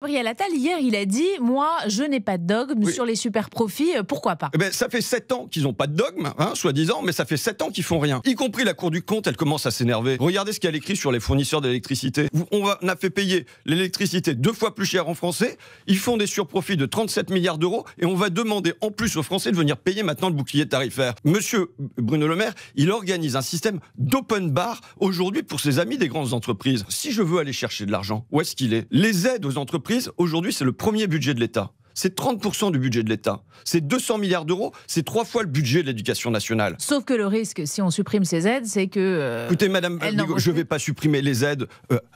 Gabriel Attal, hier, il a dit « Moi, je n'ai pas de dogme sur les super profits, pourquoi pas ?» Ça fait 7 ans qu'ils n'ont pas de dogme, soi-disant, mais ça fait 7 ans qu'ils font rien. Y compris la Cour du compte, elle commence à s'énerver. Regardez ce qu'elle écrit sur les fournisseurs d'électricité. On a fait payer l'électricité 2 fois plus cher en Français. Ils font des surprofits de 37 milliards d'euros et on va demander en plus aux Français de venir payer maintenant le bouclier tarifaire. Monsieur Bruno Le Maire, il organise un système d'open bar aujourd'hui pour ses amis des grandes entreprises. Si je veux aller chercher de l'argent, où est-ce qu'il est ? Les aides aux entreprises, aujourd'hui, c'est le premier budget de l'État. C'est 30% du budget de l'État. C'est 200 milliards d'euros, c'est 3 fois le budget de l'éducation nationale. Sauf que le risque, si on supprime ces aides, c'est que... Écoutez, Madame Bigot, je ne vais pas supprimer les aides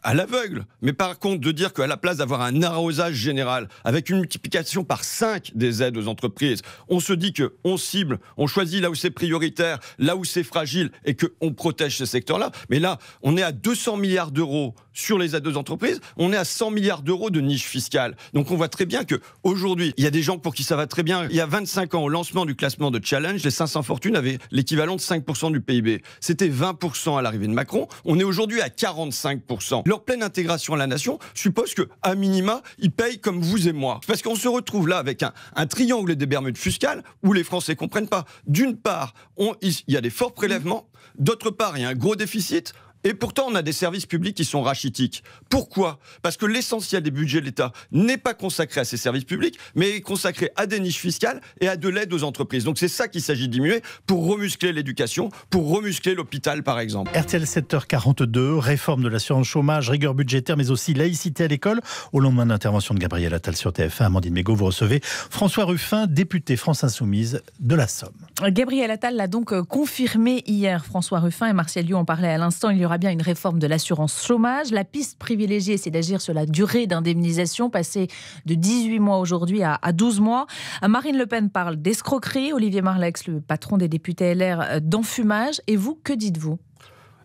à l'aveugle. Mais par contre, de dire qu'à la place d'avoir un arrosage général, avec une multiplication par 5 des aides aux entreprises, on se dit qu'on cible, on choisit là où c'est prioritaire, là où c'est fragile, et qu'on protège ces secteurs-là. Mais là, on est à 200 milliards d'euros sur les aides aux entreprises, on est à 100 milliards d'euros de niche fiscale. Donc on voit très bien qu'aujourd'hui, il y a des gens pour qui ça va très bien. Il y a 25 ans, au lancement du classement de Challenge, les 500 fortunes avaient l'équivalent de 5% du PIB. C'était 20% à l'arrivée de Macron. On est aujourd'hui à 45%. Leur pleine intégration à la nation suppose qu'à minima, ils payent comme vous et moi. Parce qu'on se retrouve là avec un triangle des Bermudes fiscales où les Français ne comprennent pas. D'une part, il y a des forts prélèvements. D'autre part, il y a un gros déficit. Et pourtant, on a des services publics qui sont rachitiques. Pourquoi ? Parce que l'essentiel des budgets de l'État n'est pas consacré à ces services publics, mais est consacré à des niches fiscales et à de l'aide aux entreprises. Donc c'est ça qu'il s'agit de diminuer pour remuscler l'éducation, pour remuscler l'hôpital, par exemple. RTL 7h42, réforme de l'assurance chômage, rigueur budgétaire, mais aussi laïcité à l'école. Au lendemain de l'intervention de Gabriel Attal sur TF1, Amandine Mégaud, vous recevez François Ruffin, député France Insoumise de la Somme. Gabriel Attal l'a donc confirmé hier. François Ruffin et Martial Liu en parlaient à l'instant. Il y aura bien une réforme de l'assurance chômage. La piste privilégiée, c'est d'agir sur la durée d'indemnisation, passée de 18 mois aujourd'hui à 12 mois. Marine Le Pen parle d'escroquerie. Olivier Marleix, le patron des députés LR, d'enfumage. Et vous, que dites-vous ?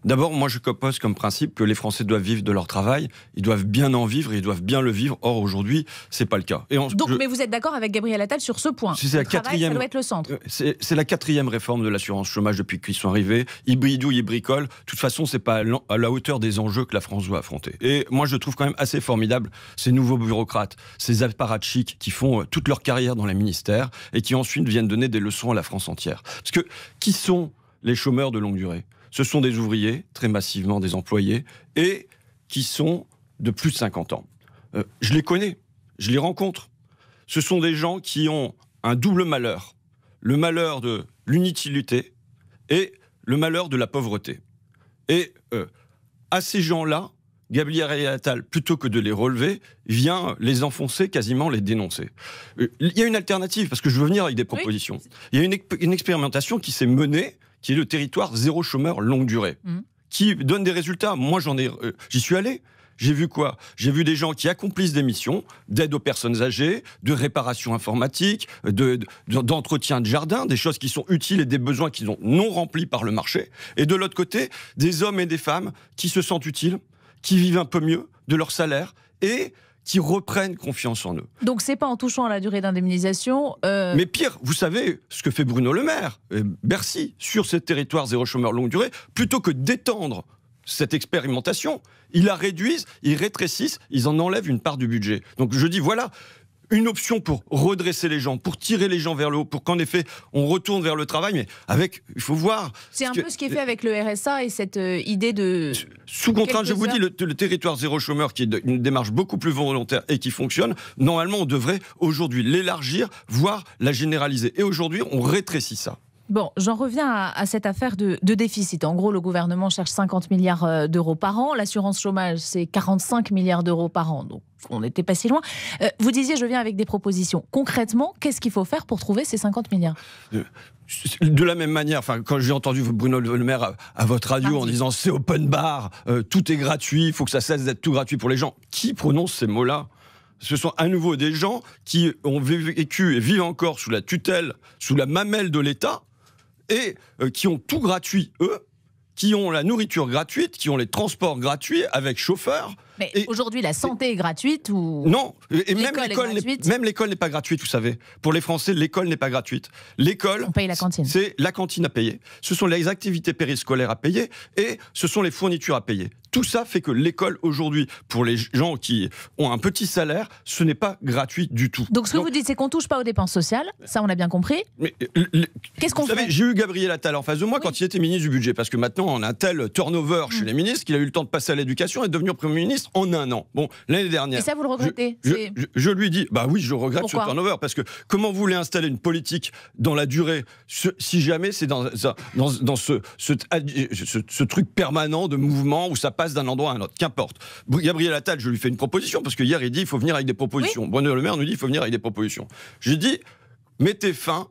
D'abord, moi je pose comme principe que les Français doivent vivre de leur travail, ils doivent bien en vivre et ils doivent bien le vivre. Or aujourd'hui, c'est pas le cas. Mais vous êtes d'accord avec Gabriel Attal sur ce point ? C'est la quatrième. Ça doit être le centre. C'est la 4e réforme de l'assurance chômage depuis qu'ils sont arrivés. Ils bidouillent, ils bricolent. De toute façon, c'est pas à la hauteur des enjeux que la France doit affronter. Et moi, je trouve quand même assez formidable ces nouveaux bureaucrates, ces apparatchiks qui font toute leur carrière dans les ministères et qui ensuite viennent donner des leçons à la France entière. Parce que qui sont les chômeurs de longue durée ? Ce sont des ouvriers, très massivement des employés, et qui sont de plus de 50 ans. Je les connais, je les rencontre. Ce sont des gens qui ont un double malheur. Le malheur de l'inutilité et le malheur de la pauvreté. Et à ces gens-là, Gabriel Attal, plutôt que de les relever, vient les enfoncer, quasiment les dénoncer. Il y a une alternative, parce que je veux venir avec des propositions. Oui. Il y a une expérimentation qui s'est menée, qui est le territoire zéro chômeur longue durée, qui donne des résultats. Moi, j'y suis allé. J'ai vu quoi ? J'ai vu des gens qui accomplissent des missions d'aide aux personnes âgées, de réparation informatique, d'entretien de jardin, des choses qui sont utiles et des besoins qui sont non remplis par le marché. Et de l'autre côté, des hommes et des femmes qui se sentent utiles, qui vivent un peu mieux de leur salaire et qui reprennent confiance en eux. Donc c'est pas en touchant à la durée d'indemnisation... Mais pire, vous savez ce que fait Bruno Le Maire, Bercy, sur ces territoires zéro chômeur longue durée, plutôt que d'étendre cette expérimentation, ils la réduisent, ils rétrécissent, ils en enlèvent une part du budget. Donc je dis voilà... une option pour redresser les gens, pour tirer les gens vers le haut, pour qu'en effet, on retourne vers le travail, mais il faut voir... C'est un peu ce qui est fait avec le RSA et cette idée de... Sous contrainte, je vous dis, le territoire zéro chômeur, qui est une démarche beaucoup plus volontaire et qui fonctionne, normalement, on devrait aujourd'hui l'élargir, voire la généraliser. Et aujourd'hui, on rétrécit ça. Bon, j'en reviens à cette affaire de déficit. En gros, le gouvernement cherche 50 milliards d'euros par an. L'assurance chômage, c'est 45 milliards d'euros par an. Donc, on n'était pas si loin. Vous disiez, je viens avec des propositions. Concrètement, qu'est-ce qu'il faut faire pour trouver ces 50 milliards ? De la même manière, quand j'ai entendu Bruno Le Maire à votre radio en disant c'est open bar, tout est gratuit, il faut que ça cesse d'être tout gratuit pour les gens. Qui prononce ces mots-là ? Ce sont à nouveau des gens qui ont vécu et vivent encore sous la tutelle, sous la mamelle de l'État, et qui ont tout gratuit, eux, qui ont la nourriture gratuite, qui ont les transports gratuits avec chauffeur. Mais aujourd'hui, la santé est gratuite ou... Non, et même l'école n'est pas gratuite, vous savez. Pour les Français, l'école n'est pas gratuite. L'école, on paye la cantine. C'est la cantine à payer. Ce sont les activités périscolaires à payer et ce sont les fournitures à payer. Tout ça fait que l'école aujourd'hui, pour les gens qui ont un petit salaire, ce n'est pas gratuit du tout. Donc ce que vous dites, c'est qu'on ne touche pas aux dépenses sociales, ça on a bien compris. Mais qu'est-ce qu'on fait ? J'ai eu Gabriel Attal en face de moi quand il était ministre du budget, parce que maintenant on a un tel turnover chez les ministres qu'il a eu le temps de passer à l'éducation et de devenir Premier ministre en un an. Bon, l'année dernière. Et ça vous le regrettez ? Je lui dis, bah oui, je regrette ce turnover, parce que comment vous voulez installer une politique dans la durée si jamais c'est dans ce truc permanent de mouvement où ça passe d'un endroit à un autre, qu'importe. Gabriel Attal, je lui fais une proposition, parce que hier il dit il faut venir avec des propositions. Oui. Bruno Le Maire nous dit il faut venir avec des propositions. J'ai dit mettez fin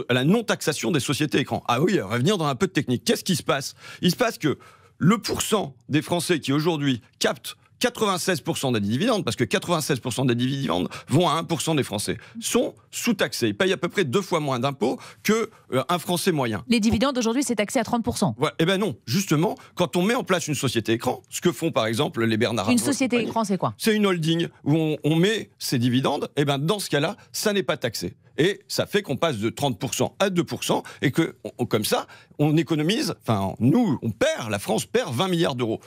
à la non-taxation des sociétés écrans. Ah oui, on va venir dans un peu de technique. Qu'est-ce qui se passe ? Il se passe que le pourcent des Français qui aujourd'hui captent 96% des dividendes, parce que 96% des dividendes vont à 1% des Français, sont sous-taxés. Ils payent à peu près 2 fois moins d'impôts qu'un Français moyen. Les dividendes aujourd'hui, c'est taxé à 30%. Ouais, eh bien non, justement, quand on met en place une société écran, ce que font par exemple les Bernard Arnault. Une société écran, c'est quoi ? C'est une holding où on met ses dividendes, et bien dans ce cas-là, ça n'est pas taxé. Et ça fait qu'on passe de 30% à 2%, et que, comme ça, on économise, enfin, nous, on perd, la France perd 20 milliards d'euros.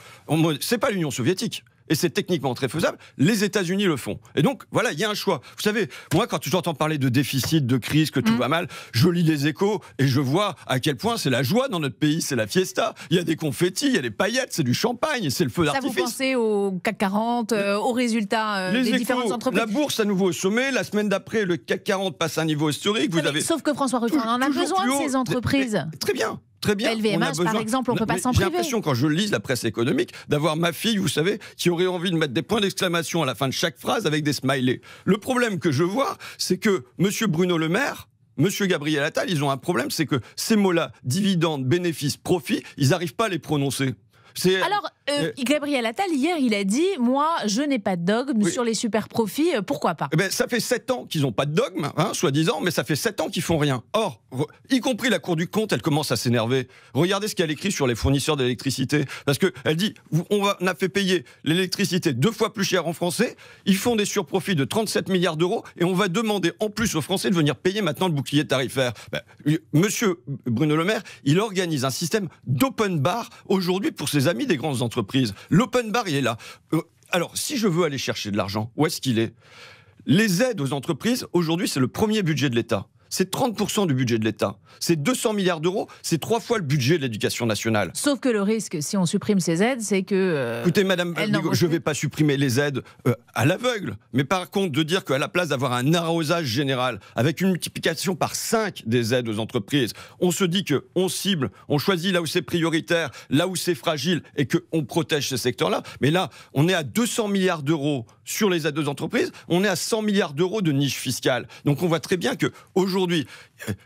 C'est pas l'Union soviétique. Et c'est techniquement très faisable. Les États-Unis le font. Et donc, voilà, il y a un choix. Vous savez, moi, quand j'entends parler de déficit, de crise, que tout va mal, je lis les Échos et je vois à quel point c'est la joie dans notre pays, c'est la fiesta. Il y a des confettis, il y a des paillettes, c'est du champagne, c'est le feu d'artifice. Ça, vous pensez au CAC 40, aux résultats des différentes entreprises ? La bourse à nouveau au sommet. La semaine d'après, le CAC 40 passe à un niveau historique. Sauf que François Ruffin, on en a besoin de ces entreprises. Très bien. Très bien. LVMH, par exemple, on ne peut pas s'en priver. J'ai l'impression, quand je lis la presse économique, d'avoir ma fille, vous savez, qui aurait envie de mettre des points d'exclamation à la fin de chaque phrase avec des smileys. Le problème que je vois, c'est que M. Bruno Le Maire, M. Gabriel Attal, ils ont un problème, c'est que ces mots-là, dividendes, bénéfices, profits, ils n'arrivent pas à les prononcer. Alors, Gabriel Attal, hier, il a dit « Moi, je n'ai pas de dogme sur les super profits, pourquoi pas ?» Ça fait 7 ans qu'ils n'ont pas de dogme, soi-disant, mais ça fait 7 ans qu'ils font rien. Or, y compris la Cour du compte, elle commence à s'énerver. Regardez ce qu'elle écrit sur les fournisseurs d'électricité. Parce qu'elle dit « On a fait payer l'électricité 2 fois plus cher en Français, ils font des surprofits de 37 milliards d'euros, et on va demander en plus aux Français de venir payer maintenant le bouclier tarifaire. » Monsieur Bruno Le Maire, il organise un système d'open bar aujourd'hui pour ses amis des grandes entreprises. L'open bar, il est là. Alors, si je veux aller chercher de l'argent, où est-ce qu'il est ? Les aides aux entreprises, aujourd'hui, c'est le premier budget de l'État. C'est 30% du budget de l'État. C'est 200 milliards d'euros, c'est 3 fois le budget de l'éducation nationale. Sauf que le risque, si on supprime ces aides, c'est que... Écoutez, Madame Bigot, je ne vais pas supprimer les aides à l'aveugle. Mais par contre, de dire qu'à la place d'avoir un arrosage général, avec une multiplication par 5 des aides aux entreprises, on se dit qu'on cible, on choisit là où c'est prioritaire, là où c'est fragile, et qu'on protège ces secteurs-là. Mais là, on est à 200 milliards d'euros sur les aides aux entreprises, on est à 100 milliards d'euros de niche fiscale. Donc on voit très bien qu'aujourd'hui,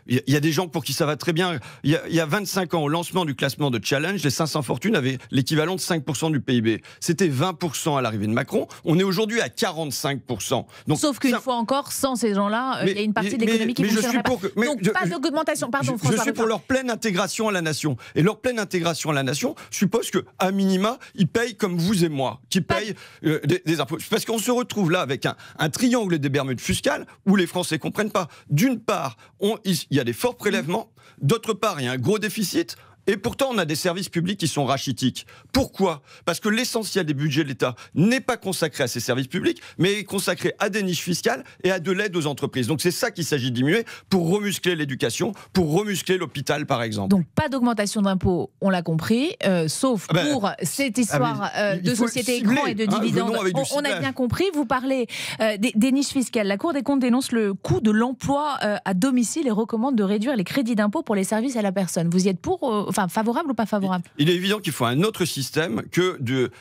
il y a des gens pour qui ça va très bien. Il y a 25 ans, au lancement du classement de Challenge, les 500 fortunes avaient l'équivalent de 5% du PIB. C'était 20% à l'arrivée de Macron. On est aujourd'hui à 45%. Donc, sauf qu'une fois encore, sans ces gens-là, il y a une partie de l'économie qui ne fonctionnerait pas. Donc pas d'augmentation. Pardon, François. Je suis pour leur pleine intégration à la nation. Et leur pleine intégration à la nation suppose qu'à minima, ils payent comme vous et moi, qui payent des impôts. Parce qu'on se retrouve là avec un triangle des Bermudes fiscales où les Français ne comprennent pas. D'une part, il y a des forts prélèvements. D'autre part, il y a un gros déficit. Et pourtant, on a des services publics qui sont rachitiques. Pourquoi ? Parce que l'essentiel des budgets de l'État n'est pas consacré à ces services publics, mais est consacré à des niches fiscales et à de l'aide aux entreprises. Donc c'est ça qu'il s'agit de diminuer pour remuscler l'éducation, pour remuscler l'hôpital, par exemple. Donc pas d'augmentation d'impôts, on l'a compris, sauf pour cette histoire de société écran et de dividendes. On a bien compris, vous parlez des niches fiscales. La Cour des comptes dénonce le coût de l'emploi à domicile et recommande de réduire les crédits d'impôt pour les services à la personne. Vous y êtes pour favorable ou pas favorable ? Il est évident qu'il faut un autre système que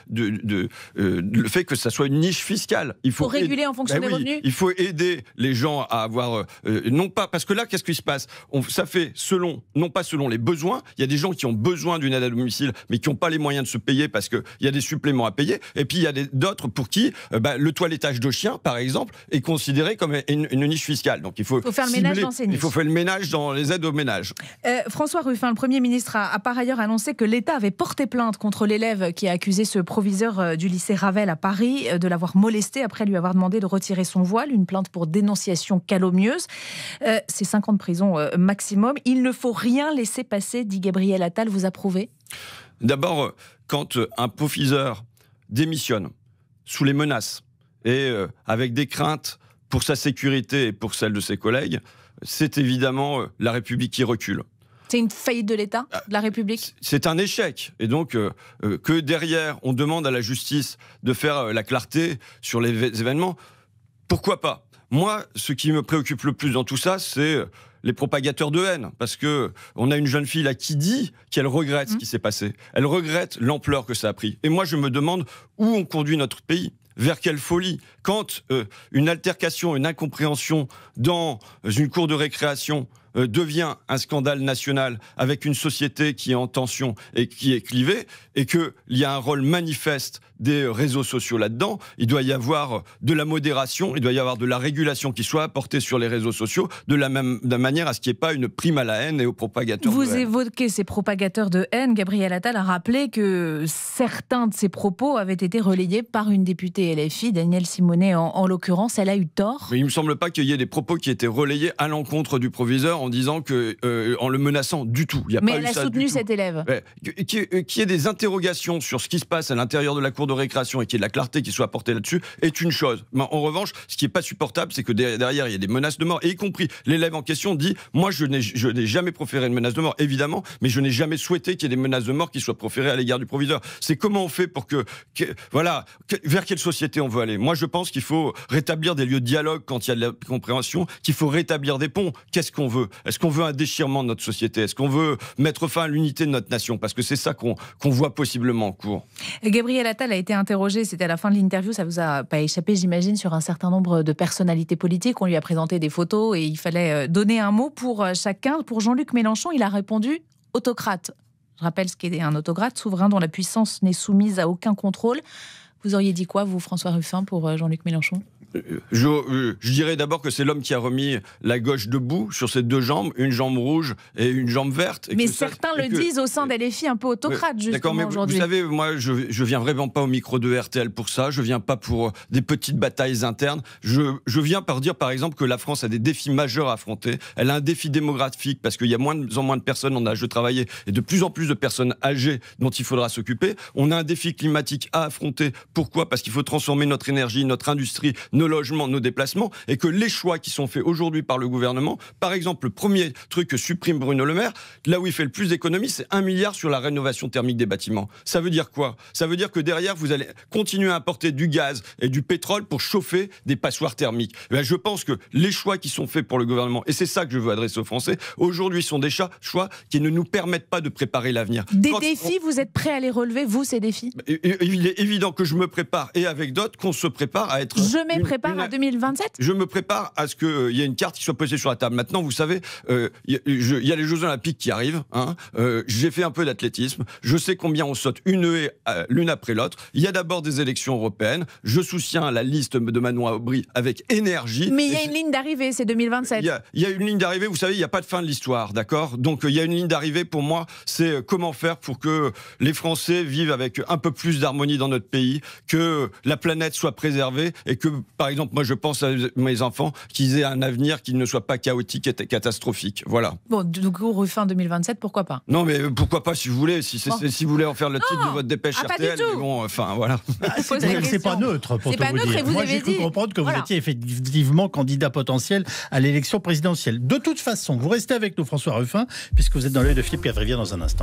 le fait que ça soit une niche fiscale. Il faut réguler en fonction des revenus. Il faut aider les gens à avoir... non pas... Parce que là, qu'est-ce qui se passe ? Ça fait non pas selon les besoins. Il y a des gens qui ont besoin d'une aide à domicile, mais qui n'ont pas les moyens de se payer parce qu'il y a des suppléments à payer. Et puis, il y a d'autres pour qui le toilettage de chien, par exemple, est considéré comme une niche fiscale. Donc, il faut faire le ménage dans ces niches. Il faut faire le ménage dans les aides au ménage. François Ruffin, le Premier ministre, a par ailleurs annoncé que l'État avait porté plainte contre l'élève qui a accusé ce proviseur du lycée Ravel à Paris de l'avoir molesté après lui avoir demandé de retirer son voile. Une plainte pour dénonciation calomnieuse. C'est 5 ans de prison maximum. Il ne faut rien laisser passer, dit Gabriel Attal. Vous approuvez ? D'abord, quand un profiseur démissionne sous les menaces et avec des craintes pour sa sécurité et pour celle de ses collègues, c'est évidemment la République qui recule. C'est une faillite de l'État, de la République ? C'est un échec. Et donc, que derrière, on demande à la justice de faire la clarté sur les événements, pourquoi pas ? Moi, ce qui me préoccupe le plus dans tout ça, c'est les propagateurs de haine. Parce qu'on a une jeune fille là qui dit qu'elle regrette ce qui s'est passé. Elle regrette l'ampleur que ça a pris. Et moi, je me demande où on conduit notre pays. Vers quelle folie ? Quand une altercation, une incompréhension dans une cour de récréation devient un scandale national avec une société qui est en tension et qui est clivée, et qu'il y a un rôle manifeste des réseaux sociaux là-dedans, il doit y avoir de la modération, il doit y avoir de la régulation qui soit apportée sur les réseaux sociaux de la manière à ce qu'il n'y ait pas une prime à la haine et aux propagateurs de haine. Vous évoquez ces propagateurs de haine. Gabriel Attal a rappelé que certains de ses propos avaient été relayés par une députée LFI, Danielle Simonet en l'occurrence. Elle a eu tort. Mais il ne me semble pas qu'il y ait des propos qui étaient relayés à l'encontre du proviseur en disant que, en le menaçant du tout. Il y a Mais pas elle eu a ça soutenu du tout. cet élève. Qu'il y ait des interrogations sur ce qui se passe à l'intérieur de la cour de récréation et qu'il y ait de la clarté qui soit apportée là-dessus est une chose. Mais en revanche, ce qui n'est pas supportable, c'est que derrière, il y a des menaces de mort. Et y compris, l'élève en question dit « Moi, je n'ai jamais proféré une menace de mort, évidemment, mais je n'ai jamais souhaité qu'il y ait des menaces de mort qui soient proférées à l'égard du proviseur. » C'est comment on fait pour vers quelle société on veut aller. Moi, je pense qu'il faut rétablir des lieux de dialogue quand il y a de la compréhension, qu'il faut rétablir des ponts. Qu'est-ce qu'on veut ? Est-ce qu'on veut un déchirement de notre société ? Est-ce qu'on veut mettre fin à l'unité de notre nation ? Parce que c'est ça qu'on voit possiblement en cours. Gabriel Attal a été interrogé, c'était à la fin de l'interview, ça vous a pas échappé, j'imagine, sur un certain nombre de personnalités politiques. On lui a présenté des photos et il fallait donner un mot pour chacun. Pour Jean-Luc Mélenchon, il a répondu « autocrate ». Je rappelle ce qu'est un autocrate, souverain dont la puissance n'est soumise à aucun contrôle. Vous auriez dit quoi, vous, François Ruffin, pour Jean-Luc Mélenchon ? Je dirais d'abord que c'est l'homme qui a remis la gauche debout sur ses deux jambes, une jambe rouge et une jambe verte. Mais certains le disent au sein d'LFI un peu autocrate, justement, aujourd'hui. Vous savez, moi, je viens vraiment pas au micro de RTL pour ça. Je viens pas pour des petites batailles internes. Je viens par dire, par exemple, que la France a des défis majeurs à affronter. Elle a un défi démographique parce qu'il y a moins en moins de personnes en âge de travailler et de plus en plus de personnes âgées dont il faudra s'occuper. On a un défi climatique à affronter. Pourquoi ? Parce qu'il faut transformer notre énergie, notre industrie, nos logements, nos déplacements, et que les choix qui sont faits aujourd'hui par le gouvernement, par exemple, le premier truc que supprime Bruno Le Maire, là où il fait le plus d'économies, c'est 1 milliard sur la rénovation thermique des bâtiments. Ça veut dire quoi ? Ça veut dire que derrière, vous allez continuer à importer du gaz et du pétrole pour chauffer des passoires thermiques. Et bien, je pense que les choix qui sont faits pour le gouvernement, et c'est ça que je veux adresser aux Français, aujourd'hui sont des choix qui ne nous permettent pas de préparer l'avenir. Défis, vous êtes prêts à les relever, vous, ces défis ? Il est évident que je me prépare, et avec d'autres, qu'on se prépare à être... prépare à 2027 ? Je me prépare à ce qu'il y ait une carte qui soit posée sur la table. Maintenant, vous savez, il y a les Jeux Olympiques qui arrivent. J'ai fait un peu d'athlétisme. Je sais combien on saute une haie l'une après l'autre. Il y a d'abord des élections européennes. Je soutiens la liste de Manon Aubry avec énergie. Mais il y a une ligne d'arrivée, c'est 2027. Il y a une ligne d'arrivée. Vous savez, il n'y a pas de fin de l'histoire, d'accord ? Donc, il y a une ligne d'arrivée. Pour moi, c'est comment faire pour que les Français vivent avec un peu plus d'harmonie dans notre pays, que la planète soit préservée et que, par exemple, moi, je pense à mes enfants qu'ils aient un avenir qui ne soit pas chaotique et catastrophique. Voilà. Bon, du coup, Ruffin 2027, pourquoi pas ? Non, mais pourquoi pas, si vous voulez, si vous voulez en faire le titre de votre dépêche RTL. Mais bon, enfin, voilà. C'est pas neutre, pour tout vous dire. Moi, j'ai cru comprendre que vous étiez effectivement candidat potentiel à l'élection présidentielle. De toute façon, vous restez avec nous, François Ruffin, puisque vous êtes dans l'œil de Philippe Cavrivière dans un instant.